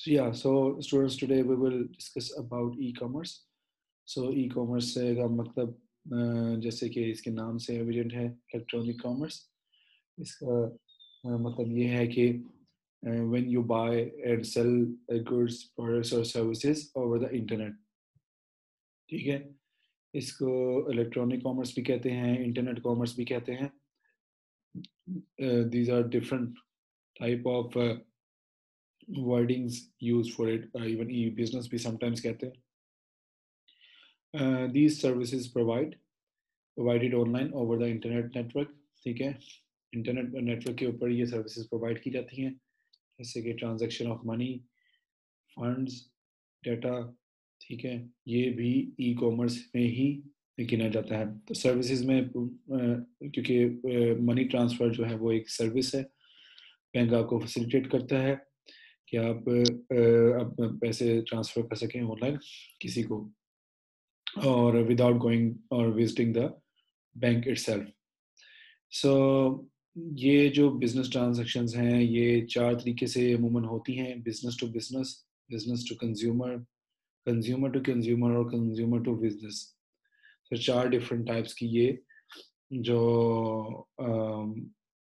Yeah, so students, today we will discuss about e-commerce. So e-commerce का मतलब जैसे कि इसके नाम से एविडेंट है, इलेक्ट्रॉनिक कॉमर्स। इसका मतलब ये है कि when you buy and sell goods, products or services over the internet, ठीक है। इसको इलेक्ट्रॉनिक कॉमर्स भी कहते हैं, इंटरनेट कॉमर्स भी कहते हैं। These are different type of wordings used for it. Even e-business भी sometimes कहते हैं। These services provided online over the internet network, ठीक है। इंटरनेट नेटवर्क के ऊपर ये सर्विसेज प्रोवाइड की जाती हैं, जैसे कि transaction of money, funds, data, ठीक है। ये भी ई कॉमर्स में ही गिना जाता है। तो सर्विसेज में क्योंकि मनी ट्रांसफ़र जो है वो एक सर्विस है, बैंक आपको फैसिलिटेट करता है कि आप पैसे ट्रांसफ़र कर सकें ऑनलाइन किसी को, और विदाउट गोइंग और विजिटिंग द बैंक इटसेल्फ। सो ये जो बिजनेस ट्रांजैक्शंस हैं ये चार तरीके से अमूमन होती हैं: business to business, business to consumer, consumer to consumer और कंज्यूमर टू बिजनेस। तो चार डिफरेंट टाइप्स की ये जो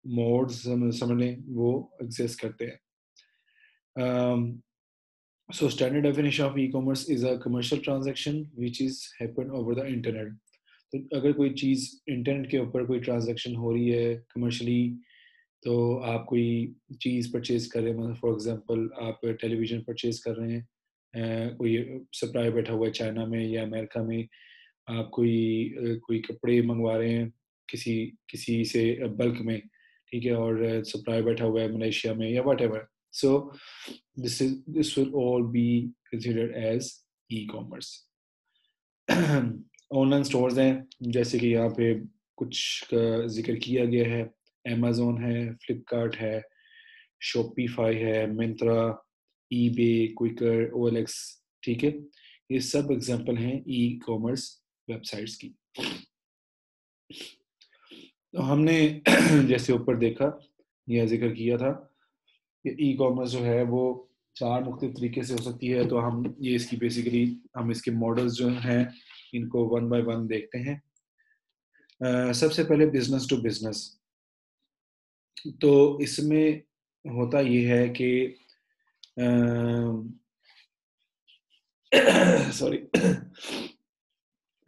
मोड्स समझ लें वो एग्जिस्ट करते हैं। So standard definition of e-commerce is a commercial transaction which is happen over the internet. तो अगर कोई चीज़ इंटरनेट के ऊपर कोई ट्रांजैक्शन हो रही है कमर्शली, तो आप कोई चीज़ परचेज कर रहे हैं, फॉर एग्जांपल आप टेलीविज़न परचेज कर रहे हैं, कोई सप्लाई बैठा हुआ है चाइना में या अमेरिका में, आप कोई कपड़े मंगवा रहे हैं किसी किसी से बल्क में, ठीक है, और सप्लाई बैठा हुआ है मलेशिया में या whatever. So this will all be considered as e-commerce. Online stores हैं, जैसे कि यहाँ पे कुछ का जिक्र किया गया है। अमेज़न है, फ्लिपकार्ट है, शॉपिफाई है, मिंत्रा, ईबे, क्विकर, ओएलएक्स, ठीक है। ये सब एग्जांपल हैं ई कॉमर्स वेबसाइट्स की। तो हमने जैसे ऊपर देखा या जिक्र किया था कि ई कॉमर्स जो है वो चार मुख्तलिफ तरीके से हो सकती है। तो हम ये इसकी बेसिकली हम इसके मॉडल्स जो हैं इनको वन बाय वन देखते हैं। सबसे पहले बिजनेस टू बिजनेस। तो इसमें होता ये है कि sorry,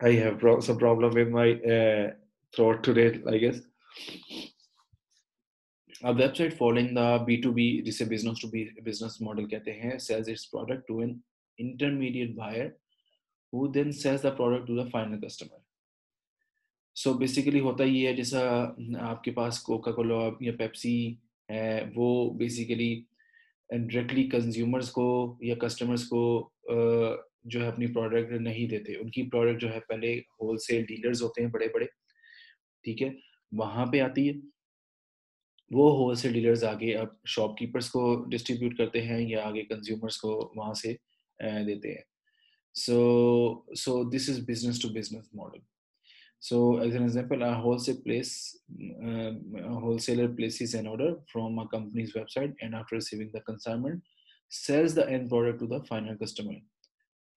I have some problem with my throat today, I guess. A website following the B2B, जिसे business to business model कहते हैं, sells its product to an intermediate buyer who then sells the product to the final customer. So basically होता ये है, जैसा आपके पास Coca Cola या Pepsi है, वो बेसिकली डायरेक्टली कंज्यूमर्स को या कस्टमर्स को जो है अपनी प्रोडक्ट नहीं देते। उनकी प्रोडक्ट जो है पहले होलसेल डीलर्स होते हैं बड़े बड़े, ठीक है, वहाँ पे आती है। वो होलसेल डीलर्स आगे अब शॉपकीपर्स को डिस्ट्रीब्यूट करते हैं या आगे कंज्यूमर्स को वहाँ से देते हैं। So this is business to business model. So as an example, a wholesaler places an order from a company's website, and after receiving the consignment, sells the end product to the final customer,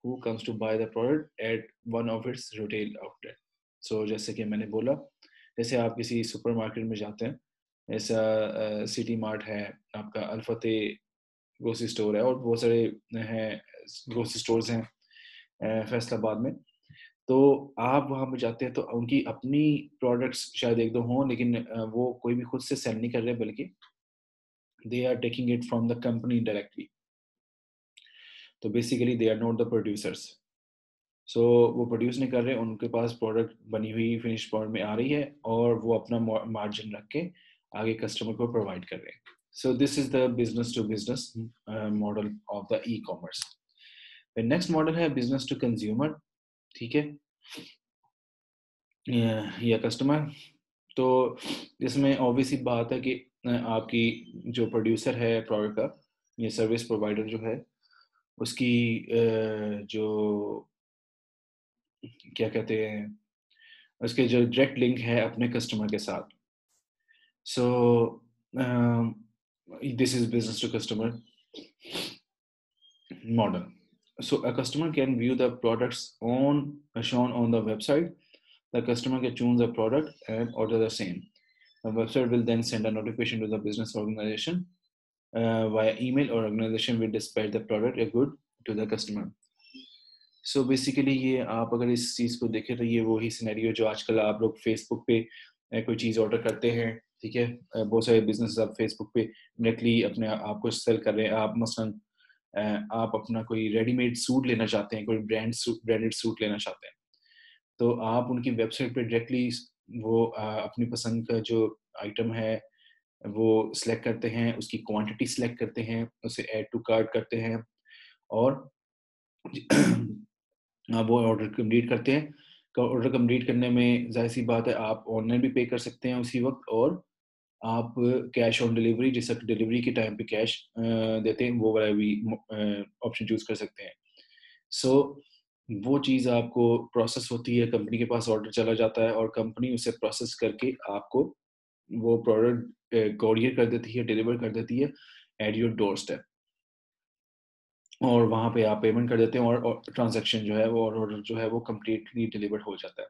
who comes to buy the product at one of its retail outlet. So जैसे कि मैंने बोला, जैसे आप किसी supermarket में जाते हैं, ऐसा सिटी मार्ट है, आपका अल्फते ग्रोसरी स्टोर है, और बहुत सारे हैं ग्रोसरी स्टोर्स हैं फैसलाबाद में। तो आप वहाँ पे जाते हैं तो उनकी अपनी प्रोडक्ट्स शायद एक दो हों, लेकिन वो कोई भी खुद से सेल नहीं कर रहे, बल्कि they are taking it from the company directly. तो basically they are not the producers. So वो प्रोड्यूस नहीं कर रहे, उनके पास प्रोडक्ट बनी हुई फिनिश फॉर्म में आ रही है, और वो अपना मार्जिन रख के आगे कस्टमर को प्रोवाइड कर रहे हैं। So this is the business to business model of the e-commerce. Next model है बिजनेस टू कंज्यूमर, ठीक है, या कस्टमर। तो इसमें ऑब्वियसली बात है कि आपकी जो प्रोड्यूसर है प्रोडक्ट का या सर्विस प्रोवाइडर जो है, उसकी जो क्या कहते हैं, उसके जो डायरेक्ट लिंक है अपने कस्टमर के साथ। So this is business to customer. model. So a customer can view the products shown on the website. The customer can choose a product and order the same. The website will then send a notification to the business organization via email, or organization will dispatch the product or good to the customer. So basically ये आप अगर इस चीज़ को देखें तो ये वही scenario जो आजकल आप लोग फेसबुक पे कोई चीज़ ऑर्डर करते हैं, ठीक है। बहुत सारे बिजनेस आप फेसबुक पे डायरेक्टली अपने आप को सेल कर रहे हैं। आप मसलन आप अपना कोई रेडीमेड सूट लेना चाहते हैं, कोई ब्रांडेड सूट लेना चाहते हैं, तो आप उनकी वेबसाइट पे डायरेक्टली वो अपनी पसंद का जो आइटम है वो सिलेक्ट करते हैं, उसकी क्वांटिटी सिलेक्ट करते हैं, उसे ऐड टू कार्ट करते हैं और आप वो ऑर्डर कंप्लीट करते हैं। ऑर्डर कंप्लीट करने में ज़ाहिर-सी बात है आप ऑनलाइन भी पे कर सकते हैं उसी वक़्त, और आप कैश ऑन डिलीवरी जैसा कि डिलीवरी के टाइम पे कैश देते हैं, वो वाला भी ऑप्शन चूज़ कर सकते हैं। सो वो चीज़ आपको प्रोसेस होती है, कंपनी के पास ऑर्डर चला जाता है और कंपनी उसे प्रोसेस करके आपको वो प्रोडक्ट कोरियर कर देती है, डिलीवर कर देती है एट योर डोरस्टेप, और वहाँ पे आप पेमेंट कर देते हैं और ट्रांज़ैक्शन जो है वो और ऑर्डर जो है वो कंप्लीटली डिलीवर्ड हो जाता है।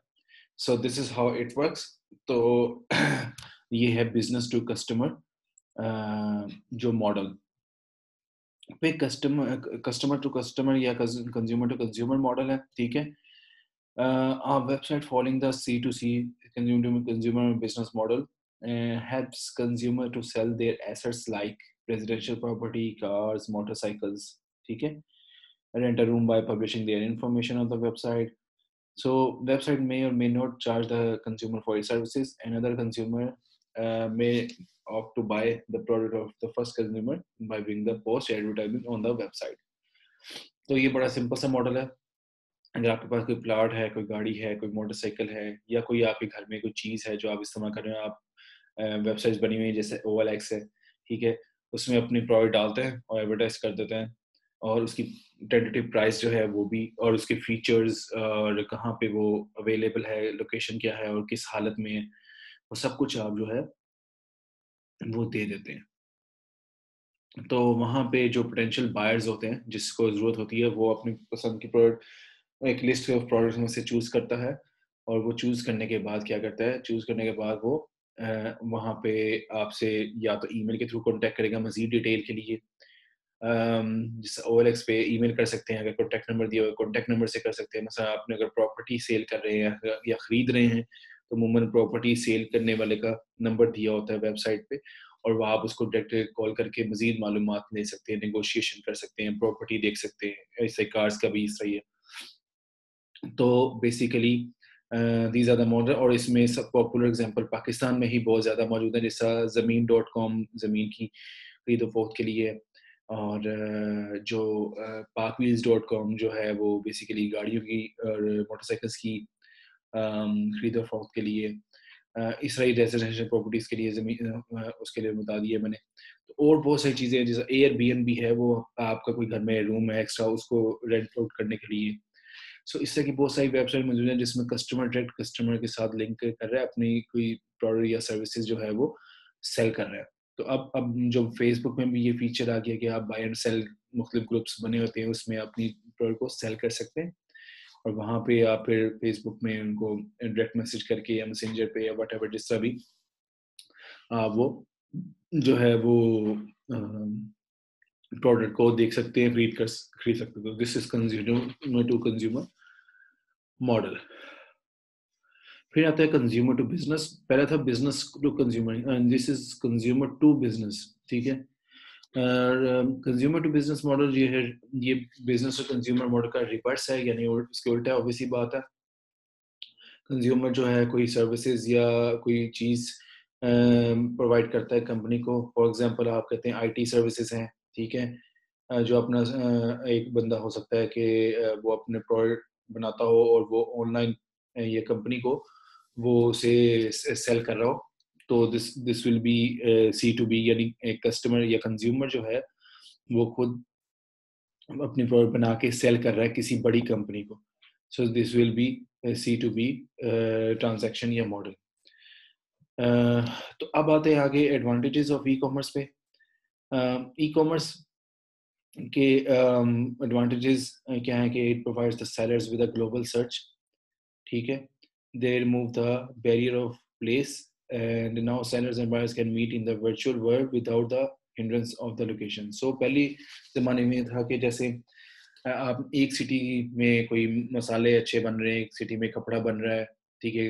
So this is how it works. तो ये है बिज़नेस टू कस्टमर जो मॉडल पे कस्टमर टू कस्टमर या कंज्यूमर टू कंज्यूमर मॉडल है, ठीक है। Our website following the C2C, consumer to consumer business model, helps consumer to sell their assets like residential property, cars, motorcycles, ठीक है, rent a room by publishing their information on the website. So website may or may not charge the consumer for its services. Another consumer may opt to buy the product of the first consumer by bringing the post advertisement on the website. तो ये बड़ा simple सा model है। अगर आपके पास कोई plot है, कोई गाड़ी है, कोई मोटरसाइकिल है, या कोई आपके घर में कोई चीज़ है जो आप इस्तेमाल कर रहे हो, आप वेबसाइट्स बनी हुई हैं जैसे OLX है, ठीक है, उसमें अपनी प्रोडक्ट डालते हैं और एडवर्टाइज कर देते हैं, और उसकी टेंटेटिव प्राइस जो है वो भी, और उसके फीचर्स और कहाँ पे वो अवेलेबल है, लोकेशन क्या है और किस हालत में है, वो सब कुछ आप जो है वो दे देते हैं। तो वहाँ पे जो पोटेंशियल बायर्स होते हैं, जिसको ज़रूरत होती है, वो अपनी पसंद की प्रोडक्ट एक लिस्ट ऑफ प्रोडक्ट्स में से चूज़ करता है, और वो चूज़ करने के बाद क्या करता है, चूज़ करने के बाद वो वहाँ पे आपसे या तो ईमेल के थ्रू कॉन्टैक्ट करेगा मज़ीद डिटेल के लिए। जैसे OLX पे ईमेल कर सकते हैं, अगर कॉन्टैक्ट नंबर दिया हुआ है, कॉन्टैक्ट नंबर से कर सकते हैं। मसलन आपने अगर प्रॉपर्टी सेल कर रहे हैं या खरीद रहे हैं, तो अमूमन प्रॉपर्टी सेल करने वाले का नंबर दिया होता है वेबसाइट पे, और वो आप उसको डायरेक्ट कॉल करके मज़ीद मालूमात ले सकते हैं, नेगोशिएशन कर सकते हैं, प्रॉपर्टी देख सकते हैं। ऐसे कार्स का भी इस तरह ही है। तो basically these are the model, और इसमें सब पॉपुलर एग्ज़ाम्पल पाकिस्तान में ही बहुत ज़्यादा मौजूद है, जैसा ज़मीन.com ज़मीन की खरीद व फरोख्त के लिए, और जो parkwheels.com जो है वो बेसिकली गाड़ियों की और मोटरसाइकिल्स की खरीद और फरोख्त के लिए, इस तरह रेजिडेंशियल प्रॉपर्टीज़ के लिए ज़मीन उसके लिए बता दिया मैंने। तो और बहुत सारी चीज़ें हैं, जैसे एयरबीएनबी है, वो आपका कोई घर में रूम है एक्स्ट्रा, उसको रेंट आउट करने के लिए। सो इस तरह की बहुत सारी वेबसाइट मौजूद हैं जिसमें कस्टमर डायरेक्ट कस्टमर के साथ लिंक कर रहा है, अपनी कोई प्रोडक्ट या सर्विसेज जो है वो सेल कर रहा है। तो अब जो फेसबुक में भी ये फीचर आ गया कि आप बाय एंड सेल, मुख्तलिफ ग्रुप्स बने होते हैं, उसमें अपनी प्रोडक्ट को सेल कर सकते हैं, और वहाँ पे आप फिर फेसबुक में उनको डायरेक्ट मैसेज करके या मैसेंजर पे या व्हाटएवर जिस तरह भी वो जो है वो प्रोडक्ट को देख सकते हैं, खरीद सकते हैं। तो this is consumer to consumer model. फिर आता है कंज्यूमर टू बिजनेस। पहला था business to consumer, and this is consumer to business, ठीक है। कंज्यूमर टू बिजनेस मॉडल ये है, ये बिजनेस टू कंज्यूमर मॉडल का रिवर्स है, यानी उसके उल्टा है। ऑब्वियसली बात है, कंज्यूमर जो है कोई सर्विसेज या कोई चीज़ प्रोवाइड करता है कंपनी को। फॉर एग्जांपल आप कहते हैं आईटी सर्विसेज हैं, ठीक है, जो अपना एक बंदा हो सकता है कि वो अपने प्रोडक्ट बनाता हो और वो ऑनलाइन ये कंपनी को वो उसे सेल कर रहा हो। तो दिस विल बी C2B, यानी एक कस्टमर या कंज्यूमर जो है वो खुद अपनी प्रोडक्ट बना के सेल कर रहा है किसी बड़ी कंपनी को। So this will be C2B transaction या मॉडल। तो अब आते हैं आगे एडवांटेजेस ऑफ ई कॉमर्स पे। ई कॉमर्स कि एडवांटेजेस क्या है कि it provides the sellers with a global search, ठीक है, they remove the barrier of place, and now sellers and buyers can meet in the virtual world without the hindrance of the location. So पहले ज़माने में था कि जैसे आप एक सिटी में कोई मसाले अच्छे बन रहे हैं, एक सिटी में कपड़ा बन रहा है, ठीक है,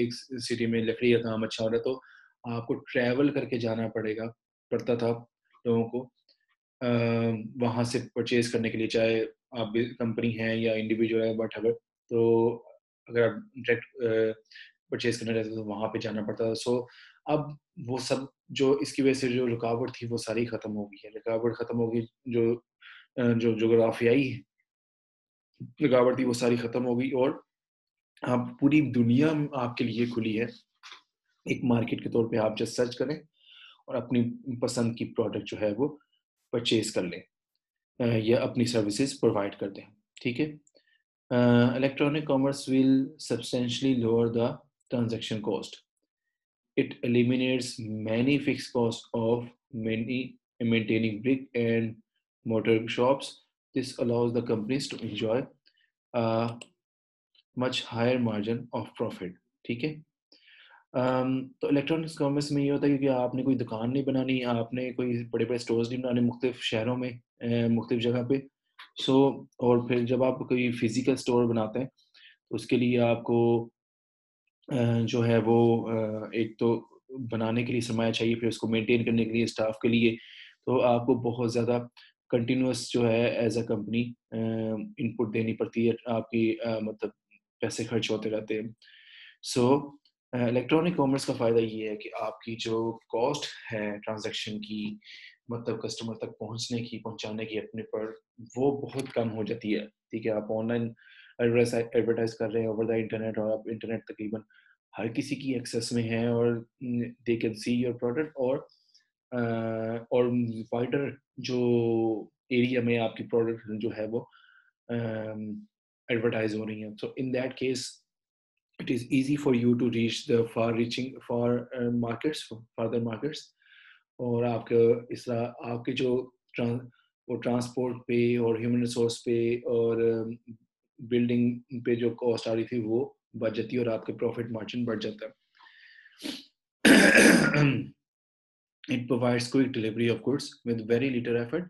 एक सिटी में लकड़ी का काम अच्छा हो रहा है, तो आपको ट्रैवल करके जाना पड़ता था लोगों को वहाँ से परचेज करने के लिए, चाहे आप कंपनी है या इंडिविजुअल है वट एवर। तो अगर आप डायरेक्ट परचेज करना रहता तो वहाँ पे जाना पड़ता था। सो अब वो सब जो इसकी वजह से जो रुकावट थी वो सारी खत्म हो गई है। रुकावट खत्म हो गई, जो जोग्राफियाई रुकावट थी वो सारी खत्म हो गई, और आप पूरी दुनिया आपके लिए खुली है। एक मार्केट के तौर पे आप जस्ट सर्च करें और अपनी पसंद की प्रोडक्ट जो है वो परचेज कर लें या अपनी सर्विसेज प्रोवाइड कर दें, ठीक है। Electronic commerce will substantially lower the transaction cost. It eliminates many fixed costs of many maintaining brick and mortar shops. This allows the companies to enjoy a much higher margin of profit. ठीक है। तो electronics commerce में ये होता है कि आपने कोई दुकान नहीं बनानी, आपने कोई बड़े बड़े स्टोर्स नहीं बनाने मुख्तलिफ शहरों में मुख्तलिफ जगह पे। सो और फिर जब आप कोई फिजिकल स्टोर बनाते हैं तो उसके लिए आपको जो है वो एक तो बनाने के लिए सरमाया चाहिए, फिर उसको मेंटेन करने के लिए स्टाफ के लिए तो आपको बहुत ज़्यादा कंटिन्यूअस जो है एज अ कंपनी इनपुट देनी पड़ती है, आपकी मतलब पैसे खर्च होते रहते हैं। सो इलेक्ट्रॉनिक कॉमर्स का फ़ायदा ये है कि आपकी जो कॉस्ट है ट्रांजैक्शन की, मतलब कस्टमर तक पहुंचाने की अपने पर, वो बहुत कम हो जाती है। ठीक है, आप ऑनलाइन एडवर्टाइज कर रहे हैं ओवर द इंटरनेट, और आप इंटरनेट तकरीबन हर किसी की एक्सेस में है, और they can see your product, और वाइडर जो एरिया में आपकी प्रोडक्ट जो है वो एडवर्टाइज हो रही है। So in that case it is easy for you to reach the far markets, farther markets, और आपके इस तरह आपके जो ट्रांसपोर्ट पे और ह्यूमन रिसोर्स पे और बिल्डिंग पे जो कॉस्ट आ रही थी वो बढ़ जाती है, और आपके प्रॉफिट मार्जिन बढ़ जाता है। It provides quick delivery of goods with very little effort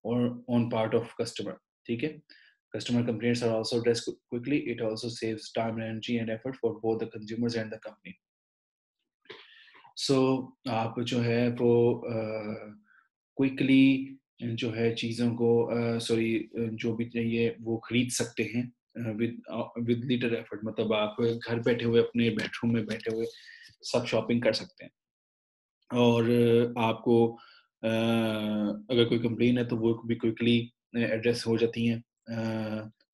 or on part of customer. ठीक है, customer complaints are also addressed quickly. It also saves time and energy and effort for both the consumers and the company. So आप जो है वो quickly जो है चीज़ों को सॉरी जो भी चाहिए वो खरीद सकते हैं विद लिटिल एफर्ट, मतलब आप घर बैठे हुए अपने बेडरूम में बैठे हुए सब शॉपिंग कर सकते हैं। और आपको अगर कोई कंप्लेन है तो वो भी क्विकली एड्रेस हो जाती हैं।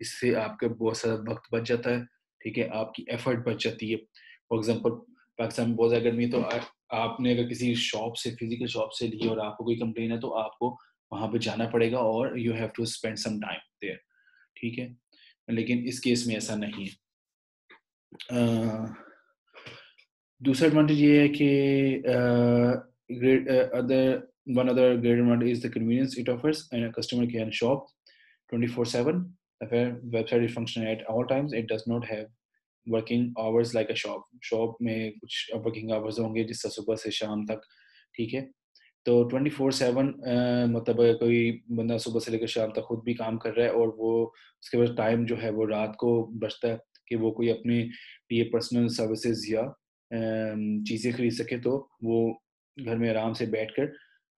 इससे आपका बहुत सारा वक्त बच जाता है, ठीक है, आपकी एफर्ट बच जाती है। फॉर एग्जांपल पाकिस्तान में बहुत ज़्यादा गर्मी है, तो आपने अगर किसी शॉप से फिजिकल शॉप से ली और आपको कोई कंप्लेन है तो आपको वहाँ पे जाना पड़ेगा और you have to spend some time there, ठीक है, लेकिन इस केस में ऐसा नहीं है। दूसरा एडवांटेज ये है कि great other one other great advantage is the convenience it offers, and a customer can shop 24/7. The website is functional at all times. It does not have working hours like a shop. Shop में कुछ working hours होंगे जिससे सुबह से शाम तक, ठीक है। तो 24/7 मतलब अगर कोई बंदा सुबह से लेकर शाम तक खुद भी काम कर रहा है और वो उसके पास टाइम जो है वो रात को बचता है कि वो कोई अपने लिए पर्सनल सर्विसेज या चीज़ें खरीद सके, तो वो घर में आराम से बैठकर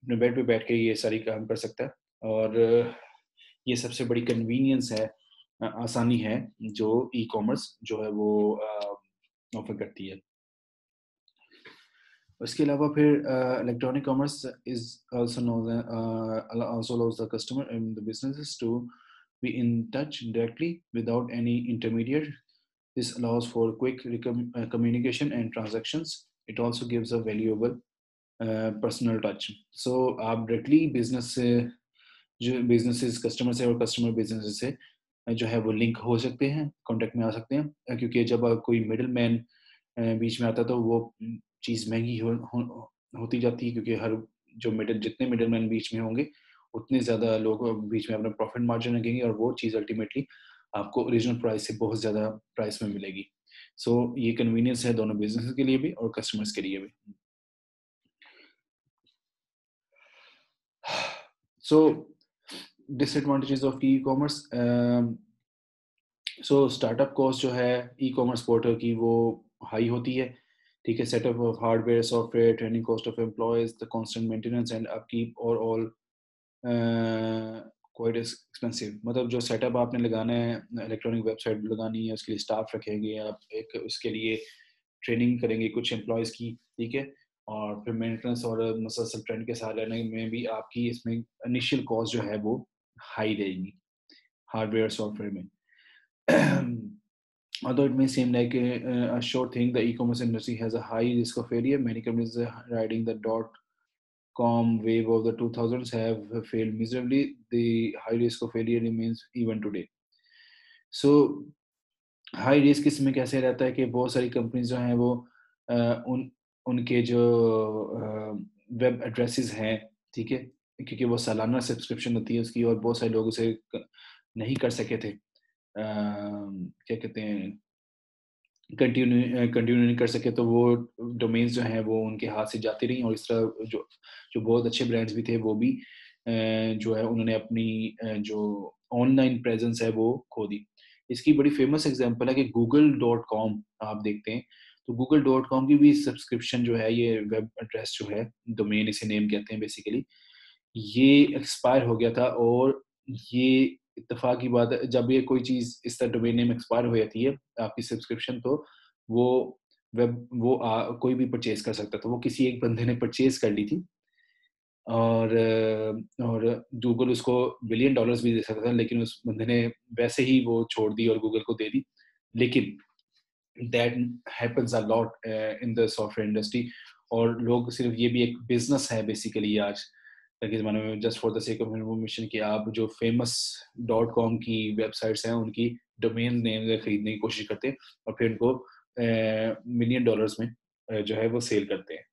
अपने बेड पे बैठ के ये सारी काम कर सकता है। और ये सबसे बड़ी कन्वीनियंस है, आसानी है जो ई कॉमर्स जो है वो ऑफर करती है। उसके अलावा फिर electronic commerce is also allows the customer and the businesses to be in touch directly without any intermediate. This allows for quick communication and transactions. It also gives a valuable personal touch. So आप directly business से जो businesses customer से और customer businesses से जो है वो link हो सकते हैं, कांटेक्ट में आ सकते हैं, क्योंकि जब कोई मिडिल मैन बीच में आता है तो वो चीज़ महंगी होती जाती है, क्योंकि हर जो मिडिल जितने मिडिल मैन बीच में होंगे उतने ज़्यादा लोग बीच में अपना प्रॉफिट मार्जिन रखेंगे और वो चीज़ अल्टीमेटली आपको ओरिजिनल प्राइस से बहुत ज़्यादा प्राइस में मिलेगी। सो ये कन्वीनियंस है दोनों बिजनेस के लिए भी और कस्टमर्स के लिए भी। So disadvantages of e commerce. So startup cost जो है ई कॉमर्स पोर्टल की वो हाई होती है, ठीक है। Setup of hardware, software, training cost of employees, the constant maintenance and upkeep और ऑल क्वाइट एक्सपेंसिव। मतलब जो सेटअप आपने लगाना है, इलेक्ट्रॉनिक वेबसाइट लगानी है, उसके लिए स्टाफ रखेंगे आप, एक उसके लिए ट्रेनिंग करेंगे कुछ एम्प्लॉयज़ की, ठीक है। और फिर मेंटेनेंस और मुसलसल ट्रेंड के साथ रहने में भी आपकी इसमें इनिशियल कॉस्ट जो है वो हाई रहेगी हार्डवेयर सॉफ्टवेयर में। Although it may seem like a sure thing, the e-commerce industry has a high risk of failure. Many companies riding the dot-com wave of the 2000s have failed miserably. The high risk of failure remains even today. So, high risk इसमें कैसे रहता है कि बहुत सारी companies जो हैं वो उनके जो वेब एड्रेसेस हैं, ठीक है, क्योंकि वो सालाना सब्सक्रिप्शन होती है उसकी और बहुत सारे लोग उसे नहीं कर सके थे, क्या कहते हैं, कंटिन्यू नहीं कर सके, तो वो डोमेन्स जो हैं वो उनके हाथ से जाती रहीं और इस तरह जो जो बहुत अच्छे ब्रांड्स भी थे वो भी जो है उन्होंने अपनी जो ऑनलाइन प्रेजेंस है वो खो दी। इसकी बड़ी फेमस एग्जांपल है कि google.com आप देखते हैं, तो google.com की भी सब्सक्रिप्शन जो है, ये वेब एड्रेस जो है, डोमेन इसे नेम कहते हैं बेसिकली, ये एक्सपायर हो गया था। और ये इत्तेफाक की बात है, जब ये कोई चीज़ इस तरह डोमेन नेम एक्सपायर हो जाती है आपकी सब्सक्रिप्शन, तो वो कोई भी परचेज़ कर सकता था। वो किसी एक बंदे ने परचेज़ कर ली थी और गूगल उसको बिलियन डॉलर्स भी दे सकता था, लेकिन उस बंदे ने वैसे ही वो छोड़ दी और गूगल को दे दी। लेकिन that happens a lot in the software industry. और लोग सिर्फ, ये भी एक बिजनेस है बेसिकली आज के ज़माने में, just for the sake of information, कि आप जो फेमस डॉट कॉम की वेबसाइट्स हैं उनकी डोमेन नेम खरीदने की कोशिश करते हैं और फिर उनको मिलियन डॉलर्स में जो है वो सेल करते हैं।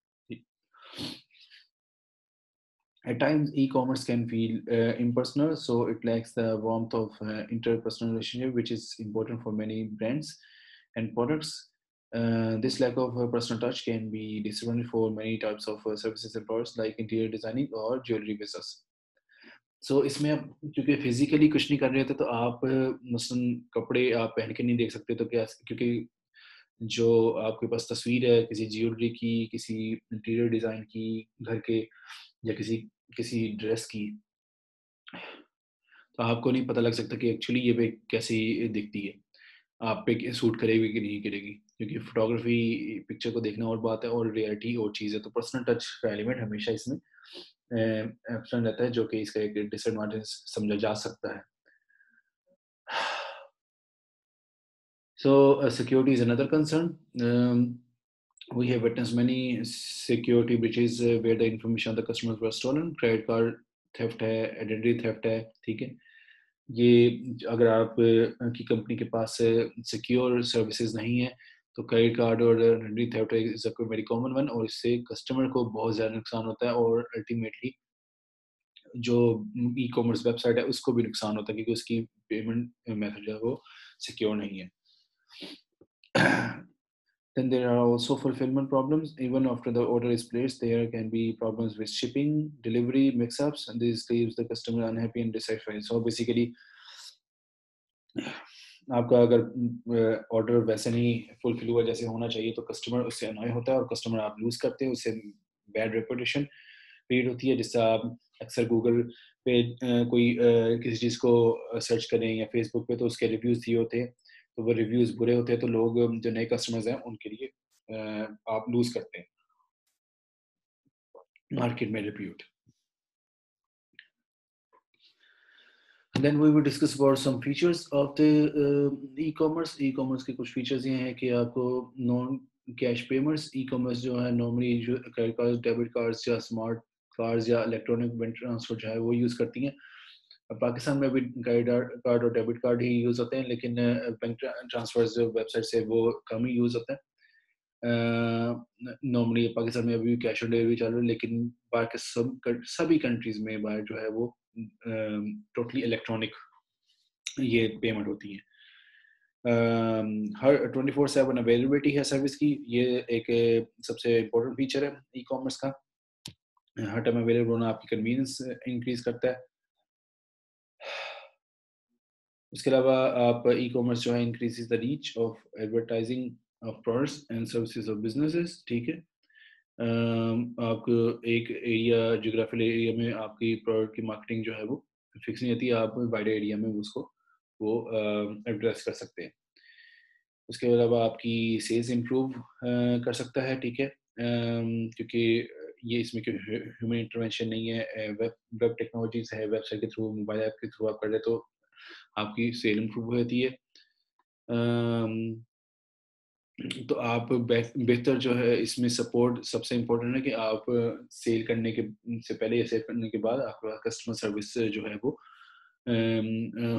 At times, e-commerce can feel impersonal, so it lacks the warmth of interpersonal relationship, which is important for many brands and products. This lack of personal touch can be disadvantage for many types of services and products like interior designing or jewelry business. So इसमें आप क्योंकि physically कुछ नहीं कर रहे होते, तो आप मसलन कपड़े आप पहन के नहीं देख सकते, तो क्या, क्योंकि जो आपके पास तस्वीर है किसी ज्वेलरी की, किसी इंटीरियर डिज़ाइन की, घर के, या किसी किसी ड्रेस की, तो आपको नहीं पता लग सकता कि एक्चुअली ये पे कैसी दिखती है, आप पे सूट करेगी कि नहीं करेगी, क्योंकि फोटोग्राफी पिक्चर को देखना और बात है और रियलिटी और चीज़ है। तो पर्सनल टच का एलिमेंट हमेशा इसमें एब्सेंट रहता है, जो कि इसका एक डिसएडवांटेज समझा जा सकता है। So security is another concern. We have witnessed many security breaches where the information of the customers were stolen. Credit card theft है, identity theft है, ठीक है। ये अगर आप की कंपनी के पास सिक्योर सर्विसेज नहीं है, तो क्रेडिट कार्ड और identity theft is a very common one, और इससे कस्टमर को बहुत ज़्यादा नुकसान होता है और अल्टीमेटली जो ई कॉमर्स वेबसाइट है उसको भी नुकसान होता है, क्योंकि उसकी पेमेंट मेथड जो है वो सिक्योर नहीं है। Then there are also fulfillment problems. Even after the order is placed, there can be problems with shipping, delivery, mix-ups, and this leaves the customer unhappy and dissatisfied. So basically, आपका अगर order वैसे नहीं fulfil हुआ जैसे होना चाहिए, तो customer उससे अनॉय होता है और कस्टमर आप लूज करते हैं, उससे बैड रेपुटेशन क्रिएट होती है, जिससे आप अक्सर गूगल पे कोई किसी चीज़ को सर्च करें या फेसबुक पे, तो उसके रिव्यूज़ दिए होते हैं, तो वो रिव्यूज़ बुरे होते हैं, तो लोग जो नए कस्टमर्स हैं उनके लिए आप लूज करते हैं मार्केट में repute. Then we will discuss about some features of the e-commerce. E-commerce के कुछ features ये हैं कि आपको non cash payments, e-commerce जो है normally जो credit cards, debit cards या smart cards या electronic bank transfer जो है वो use करती हैं। पाकिस्तान में भी क्रेडिट कार्ड और डेबिट कार्ड ही यूज़ होते हैं, लेकिन बैंक ट्रांसफर जो वेबसाइट से वो कम ही यूज़ होता है। नॉर्मली पाकिस्तान में अभी भी कैश ऑन डिलीवरी चालू है, लेकिन बाकी सभी कंट्रीज में बाहर जो है वो टोटली इलेक्ट्रॉनिक ये पेमेंट होती है। हर 24/7 अवेलेबिलिटी है सर्विस की, ये एक सबसे इम्पोर्टेंट फीचर है ई कॉमर्स का। हर टाइम अवेलेबल होना आपकी कन्वीनियंस इंक्रीज करता है। उसके अलावा आप ई कॉमर्स जो है increases the reach of advertising of products and services of businesses, ठीक है। आपको एक एरिया, जोग्राफिकल एरिया में आपकी प्रोडक्ट की मार्केटिंग जो है वो फिक्स नहीं होती, आप वाइड एरिया में उसको वो एड्रेस कर सकते हैं। उसके अलावा आपकी सेल्स इम्प्रूव कर सकता है, ठीक है, क्योंकि ये इसमें कोई ह्यूमन इंटरवेंशन नहीं है, वेब टेक्नोलॉजीज है, वेबसाइट के थ्रू, मोबाइल ऐप के थ्रू आप कर रहे तो आपकी सेल इम्प्रूव हो जाती है। तो आप बेहतर जो है इसमें सपोर्ट सबसे इम्पोर्टेंट है कि आप सेल करने के से पहले या सेल करने के बाद आपके पास कस्टमर सर्विस जो है वो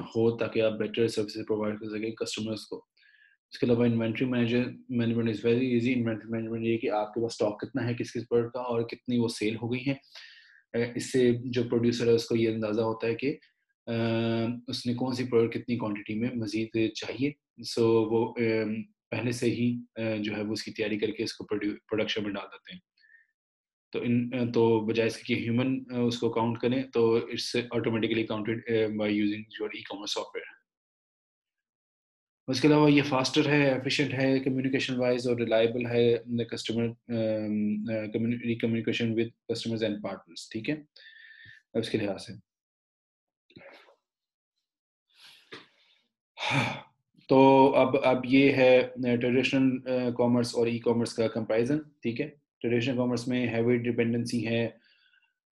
हो, ताकि आप बेटर सर्विस प्रोवाइड कर सकें कस्टमर्स को। उसके अलावा inventory management is very easy. Inventory management ये कि आपके पास स्टॉक कितना है किस किस प्रोडक्ट का और कितनी वो सेल हो गई है। इससे जो प्रोड्यूसर है उसको ये अंदाज़ा होता है कि उसने कौन सी प्रोडक्ट कितनी क्वांटिटी में मज़ीद चाहिए। सो वो पहले से ही जो है वो उसकी तैयारी करके इसको प्रोडक्शन में डाल देते हैं। तो बजाय इसके कि ह्यूमन उसको काउंट करें, तो it's automatically counted by using your e-commerce software. उसके अलावा ये फास्टर है, एफिशिएंट है कम्युनिकेशन वाइज और रिलायबल है the customer communication with customers and partners, ठीक है। अब इसके लिहाज से तो अब ये है ट्रेडिशनल कॉमर्स और ई कॉमर्स का कंपैरिजन, ठीक है। ट्रेडिशनल कॉमर्स में हैवी डिपेंडेंसी है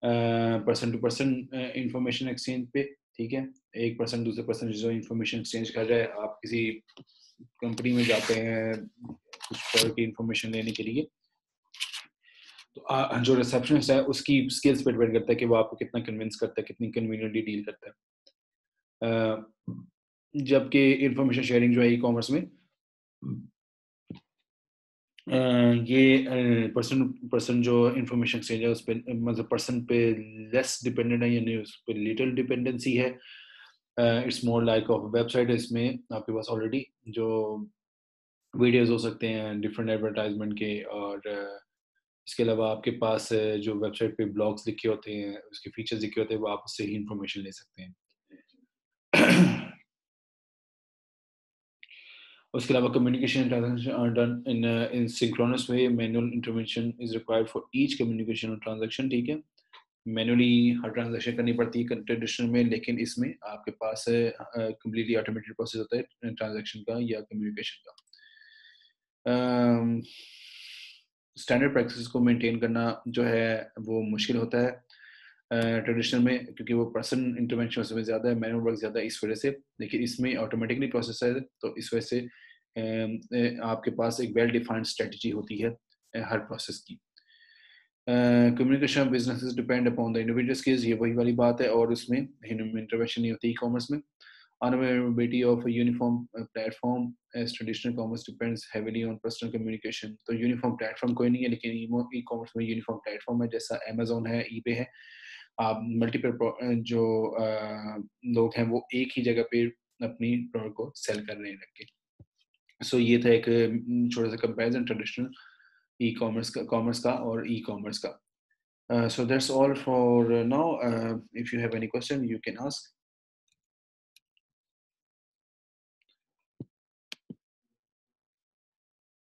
person to person information exchange पे, ठीक है। एक पर्सन दूसरे पर्सन जो इंफॉर्मेशन एक्सचेंज कर रहा है, आप किसी कंपनी में जाते हैं कुछ प्रोडक्ट की इंफॉर्मेशन लेने के लिए, तो जो रिसेप्शनिस्ट है उसकी स्किल्स पे डिपेंड करता है कि वो आपको कितना कन्विंस करता है, कितनी कन्वीनियंटली डील करता है। जबकि इंफॉर्मेशन शेयरिंग जो है ई कॉमर्स में ये पर्सन पर्सन जो इंफॉर्मेशन एक्सचेंज है उस पर, मतलब पर्सन पे लेस डिपेंडेंट है, यानी उस पर लिटिल डिपेंडेंसी है। It's more like of website. इसमें आपके पास ऑलरेडी जो वीडियोस हो सकते हैं डिफरेंट एडवर्टाइजमेंट के, और इसके अलावा आपके पास जो वेबसाइट पे ब्लॉग्स लिखे होते हैं, उसके फीचर्स लिखे होते हैं, वो आप उससे ही इंफॉर्मेशन ले सकते हैं। उसके अलावा communication transaction are done in synchronous way, manual intervention is required for each communication और ट्रांजैक्शन, ठीक है। मैनुअली हर ट्रांजैक्शन करनी पड़ती है ट्रेडिशनल में, लेकिन इसमें आपके पास कम्प्लीटली ऑटोमेटेड प्रोसेस होता है ट्रांजैक्शन का या कम्युनिकेशन का। स्टैंडर्ड प्रैक्टिस को मेंटेन करना जो है वो मुश्किल होता है ट्रेडिशनल में, क्योंकि वो पर्सन इंटरवेंशन उसमें ज़्यादा है, मैनुअल वर्क ज़्यादा है इस वजह से। लेकिन इसमें ऑटोमेटिकली प्रोसेस है, तो इस वजह से आपके पास एक वेल डिफाइंड स्ट्रेटजी होती है हर प्रोसेस की। Communication businesses depend upon the individual skills, ये वही वाली बात है, और उसमें ह्यूमन इंटरवेंशन नहीं होती ई कॉमर्स में। Unavailability of a uniform platform as traditional commerce depends heavily on personal communication. तो यूनिफॉर्म प्लेटफॉर्म कोई नहीं है, लेकिन ई कॉमर्स में यूनिफॉर्म प्लेटफॉर्म है, जैसा अमेजोन है, ईबे है। आप मल्टीपल जो लोग हैं वो एक ही जगह पे अपनी प्रोडक्ट को सेल कर रहे हैं रख के। सो ये था एक छोटा सा कंपैरिजन ट्रेडिशनल ई कॉमर्स का और ई कॉमर्स का। So that's all for now. If you have any question, you can ask.